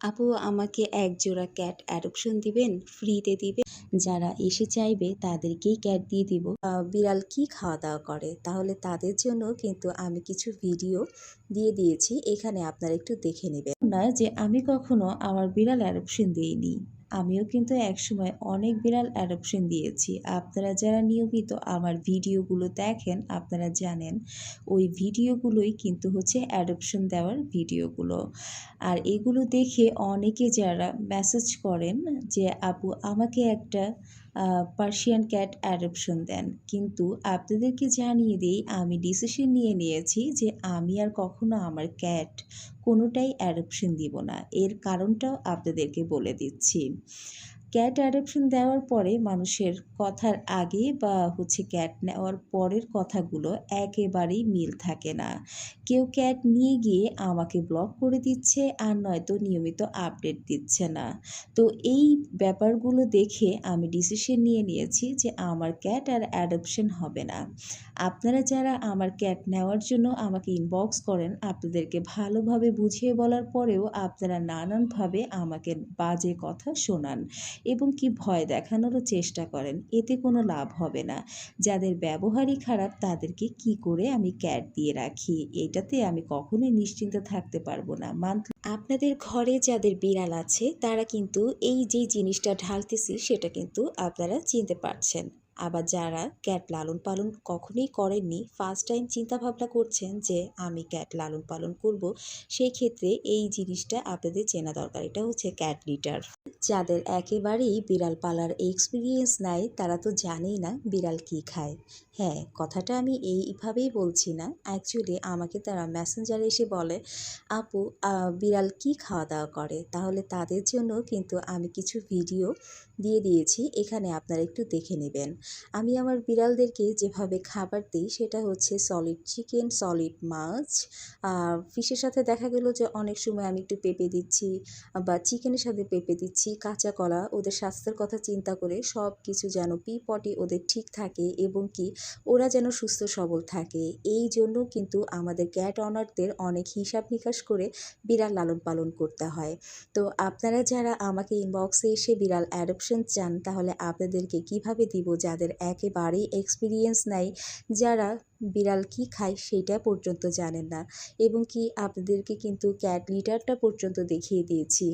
আপু আমাকে এক জোড়া ক্যাট অ্যাডপশন দিবেন, ফ্রিতে দিবেন। যারা এসে চাইবে তাদেরকেই ক্যাট দিয়ে দিব। বিড়াল কি খাওয়া দাওয়া করে তাহলে তাদের জন্য কিন্তু আমি কিছু ভিডিও দিয়ে দিয়েছি, এখানে আপনারা একটু দেখে নেবেন। না যে আমি কখনো আমার বিড়াল অ্যাডপশন দিইনি, আমিও কিন্তু একসময় অনেক বিড়াল অ্যাডপশন দিয়েছি। আপনারা যারা নিয়মিত আমার ভিডিওগুলো দেখেন আপনারা জানেন ওই ভিডিওগুলোই কিন্তু হচ্ছে অ্যাডপশন দেওয়ার ভিডিওগুলো। আর এগুলো দেখে অনেকে যারা মেসেজ করেন যে আপু আমাকে একটা পার্সিয়ান ক্যাট অ্যাডপশন দেন, কিন্তু আপনাদেরকে জানিয়ে দিই আমি ডিসিশন নিয়ে নিয়েছি যে আমি আর কখনো আমার ক্যাট কোনোটাই অ্যাডপশন দিব না। এর কারণটাও আপনাদেরকে বলে দিচ্ছি। ক্যাট অ্যাডপশন দেওয়ার পরে মানুষের কথার আগে বা হচ্ছে ক্যাট নেওয়ার পরের কথাগুলো একেবারেই মিল থাকে না। কেউ ক্যাট নিয়ে গিয়ে আমাকে ব্লক করে দিচ্ছে আর নয়তো নিয়মিত আপডেট দিচ্ছে না। তো এই ব্যাপারগুলো দেখে আমি ডিসিশন নিয়ে নিয়েছি যে আমার ক্যাট আর অ্যাডপশন হবে না। আপনারা যারা আমার ক্যাট নেওয়ার জন্য আমাকে ইনবক্স করেন আপনাদেরকে ভালোভাবে বুঝিয়ে বলার পরেও আপনারা নানানভাবে আমাকে বাজে কথা শোনান এবং কি ভয় দেখানোরও চেষ্টা করেন, এতে কোনো লাভ হবে না। যাদের ব্যবহারই খারাপ তাদেরকে কি করে আমি ক্যাট দিয়ে রাখি, এটাতে আমি কখনোই নিশ্চিন্ত থাকতে পারবো না। আপনাদের ঘরে যাদের বিড়াল আছে তারা কিন্তু এই যে জিনিসটা ঢালতেছি সেটা কিন্তু আপনারা চিনতে পারছেন। আবার যারা ক্যাট লালন পালন কখনোই করেননি, ফার্স্ট টাইম চিন্তা ভাবনা করছেন যে আমি ক্যাট লালন পালন করব, সেই ক্ষেত্রে এই জিনিসটা আপনাদের চেনা দরকার। এটা হচ্ছে ক্যাট লিটার। যাদের একেবারেই বিড়াল পালার এক্সপিরিয়েন্স নাই তারা তো জানেই না বিড়াল কি খায়। হ্যাঁ, কথাটা আমি এইভাবেই বলছি না, অ্যাকচুয়ালি আমাকে তারা মেসেঞ্জারে এসে বলে আপু বিড়াল কি খাওয়া দাওয়া করে, তাহলে তাদের জন্য কিন্তু আমি কিছু ভিডিও দিয়ে দিয়েছি, এখানে আপনারা একটু দেখে নেবেন। আমি আমার বিড়ালদেরকে যেভাবে খাবার দিই সেটা হচ্ছে সলিড চিকেন, সলিড মাছ, ফিশের সাথে দেখা গেল যে অনেক সময় আমি একটু পেঁপে দিচ্ছি বা চিকেনের সাথে পেঁপে দিচ্ছি, কাঁচা কলা, ওদের স্বাস্থ্যের কথা চিন্তা করে সব কিছু যেন পটি ওদের ঠিক থাকে এবং কি ওরা যেন সুস্থ সবল থাকে। এই জন্য কিন্তু আমাদের ক্যাট অনারদের অনেক হিসাব নিকাশ করে বিড়াল লালন পালন করতে হয়। তো আপনারা যারা আমাকে ইনবক্সে এসে বিড়াল অ্যাডপশন চান তাহলে আপনাদেরকে কিভাবে দিব যাদের একেবারেই এক্সপিরিয়েন্স নাই, যারা বিড়াল কি খায় সেটা পর্যন্ত জানেন না এবং কি আপনাদেরকে কিন্তু ক্যাট লিটারটা পর্যন্ত দেখিয়ে দিয়েছি।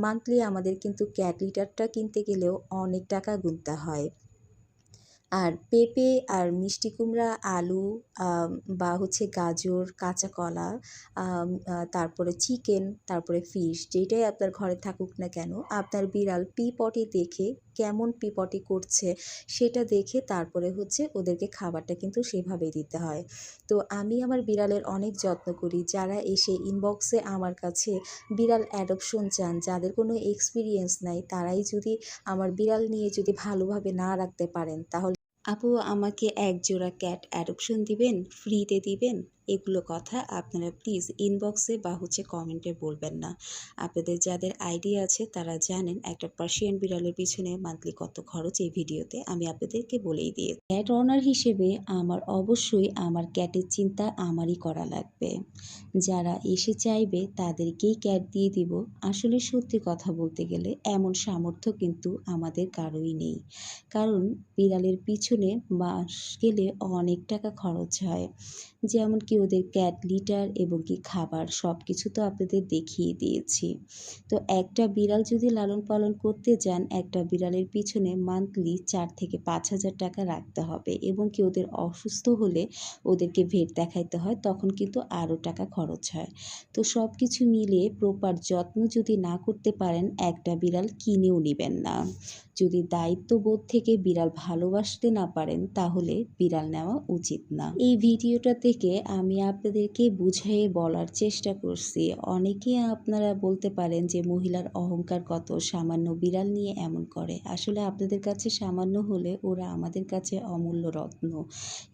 মান্থলি আমাদের কিন্তু ক্যাট লিটারটা কিনতে গেলেও অনেক টাকা গুনতে হয়। আর পেঁপে আর মিষ্টি কুমড়া, আলু বা হচ্ছে গাজর, কাঁচা কলা, তারপরে চিকেন, তারপরে ফিশ, যেটাই আপনার ঘরে থাকুক না কেন আপনার বিড়াল পটি দেখে কেমন পটি করছে সেটা দেখে তারপরে হচ্ছে ওদেরকে খাবারটা কিন্তু সেভাবেই দিতে হয়। তো আমি আমার বিড়ালের অনেক যত্ন করি। যারা এসে ইনবক্সে আমার কাছে বিড়াল অ্যাডপশন চান, যাদের কোনো এক্সপিরিয়েন্স নাই, তারাই যদি আমার বিড়াল নিয়ে যদি ভালোভাবে না রাখতে পারেন তাহলে আপু আমাকে এক জোড়া ক্যাট অ্যাডপশন দিবেন, ফ্রিতে দিবেন, এগুলো কথা আপনারা প্লিজ ইনবক্সে বা হচ্ছে কমেন্টে বলবেন না। আপনাদের যাদের আইডিয়া আছে তারা জানেন একটা পার্সিয়ান বিড়ালের পিছনে মান্থলি কত খরচ, এই ভিডিওতে আমি আপনাদেরকে বলেই দিয়ে ক্যাট ওনার হিসেবে আমার অবশ্যই আমার ক্যাটের চিন্তা আমারই করা লাগবে। যারা এসে চাইবে তাদেরকেই ক্যাট দিয়ে দিব। আসলে সত্যি কথা বলতে গেলে এমন সামর্থ্য কিন্তু আমাদের কারোই নেই, কারণ বিড়ালের পিছনে মাস গেলে অনেক টাকা খরচ হয়। যেমন কি ওদের ক্যাট লিটার এবং কি খাবার সব কিছু তো আপনাদের দেখিয়ে দিয়েছি। তো একটা বিড়াল যদি লালন পালন করতে যান একটা বিড়ালের পিছনে মান্থলি 4 থেকে 5,000 টাকা রাখতে হবে এবং কি ওদের অসুস্থ হলে ওদেরকে ভেট দেখাইতে হয়, তখন কিন্তু আরও টাকা খরচ হয়। তো সব কিছু মিলিয়ে প্রপার যত্ন যদি না করতে পারেন একটা বিড়াল কিনেও নেবেন না। যদি দায়িত্ববোধ থেকে বিড়াল ভালোবাসতে না পারেন তাহলে বিড়াল নেওয়া উচিত না। এই ভিডিওটা থেকে আমি আপনাদেরকে বুঝিয়ে বলার চেষ্টা করছি। অনেকে আপনারা বলতে পারেন যে মহিলার অহংকার কত, সামান্য বিড়াল নিয়ে এমন করে। আসলে আপনাদের কাছে সামান্য হলে ওরা আমাদের কাছে অমূল্য রত্ন।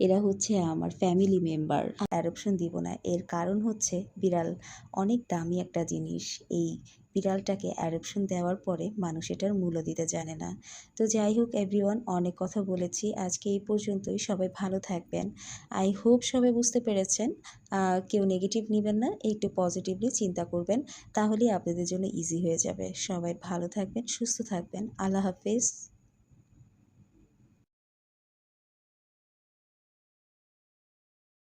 এরা হচ্ছে আমার ফ্যামিলি মেম্বার। অ্যাডপশন দিব না, এর কারণ হচ্ছে বিড়াল অনেক দামি একটা জিনিস। এই বিড়ালটাকে অ্যাডপশন দেওয়ার পরে মানুষ এটার মূল্য দিতে জানে না। তো যাই হোক এভরিওয়ান, অনেক কথা বলেছি, আজকে এই পর্যন্তই। সবাই ভালো থাকবেন। আই হোপ সবাই বুঝতে পেরেছেন। কেউ নেগেটিভ নেবেন না, একটু পজিটিভলি চিন্তা করবেন, তাহলেই আপনাদের জন্য ইজি হয়ে যাবে। সবাই ভালো থাকবেন, সুস্থ থাকবেন। আল্লাহ হাফেজ।